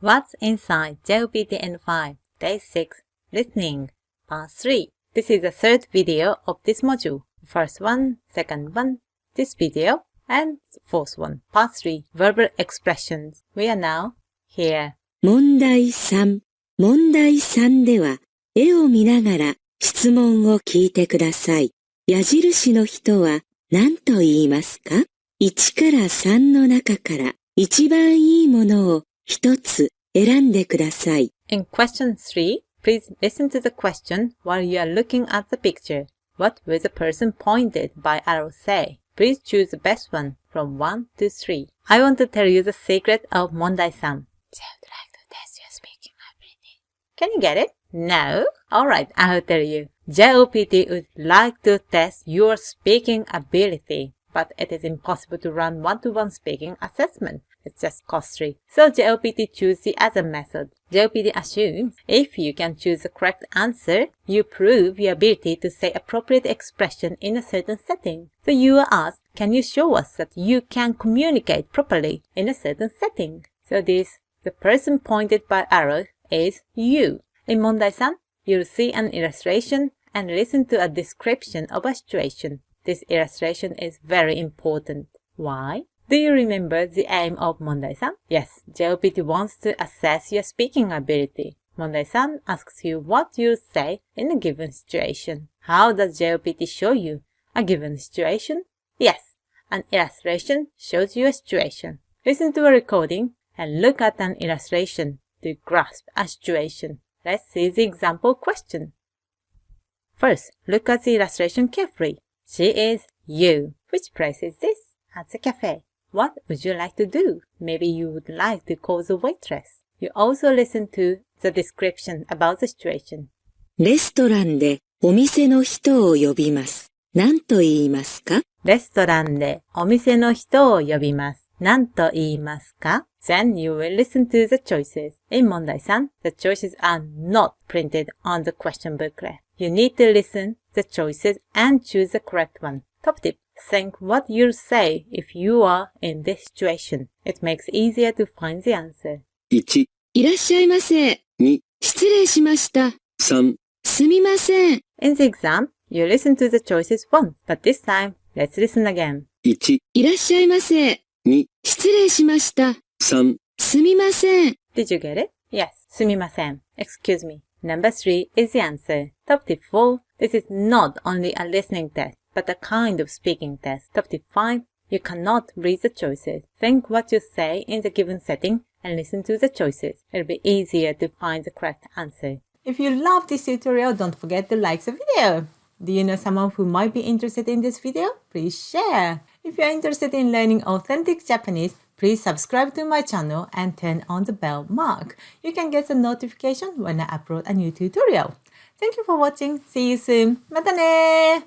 What's inside JLPT N5 Day 6 Listening Part 3. This is the third video of this module. First one, second one, this video, and fourth one, Part 3 Verbal Expressions. We are now here. 問題3。問題3では、絵を見ながら質問を聞いてください。矢印の人は何と言いますか？ 1 から3の中から一番いいものを一つ選んでください。In question 3, please listen to the question while you are looking at the picture. What will the person pointed by arrow say? Please choose the best one from 1 to 3. I want to tell you the secret of 問題3. I would like to test your speaking ability. Can you get it? No? Alright, I'll tell you. JLPT would like to test your speaking ability, but it is impossible to run one-to-one speaking assessment. It's just costly. So JLPT choose the other method. JLPT assumes if you can choose the correct answer, you prove your ability to say appropriate expression in a certain setting. So you are asked, can you show us that you can communicate properly in a certain setting? So the person pointed by arrow is you. In 問題3, you'll see an illustration and listen to a description of a situation. This illustration is very important. Why? Do you remember the aim of 問題3? Yes, JLPT wants to assess your speaking ability. 問題3 asks you what you say in a given situation. How does JLPT show you a given situation? Yes, an illustration shows you a situation. Listen to a recording and look at an illustration to grasp a situation. Let's see the example question. First, look at the illustration carefully. She is you. Which place is this? At the cafe. What would you like to do? Maybe you would like to call the waitress. You also listen to the description about the situation. レストランでお店の人を呼びます。何と言いますか？レストランでお店の人を呼びます。何と言いますか？ Then you will listen to the choices. In 問題3, the choices are not printed on the question booklet. You need to listen the choices and choose the correct one. Top tip. Think what you'll say if you are in this situation. It makes it easier to find the answer. 1、いらっしゃいませ。2、失礼しました。3、すみません。In the exam, you listen to the choices once, but this time, let's listen again. 1、いらっしゃいませ。2、失礼しました。3、すみません。Did you get it? Yes, すみません. Excuse me. Number 3 is the answer. Top tip 4. This is not only a listening test, but a kind of speaking test. Top tip 5. You cannot read the choices. Think what you say in the given setting and listen to the choices. It'll be easier to find the correct answer. If you love this tutorial, don't forget to like the video. Do you know someone who might be interested in this video? Please share. If you are interested in learning authentic Japanese, please subscribe to my channel and turn on the bell mark. You can get the notification when I upload a new tutorial. Thank you for watching. See you soon. またね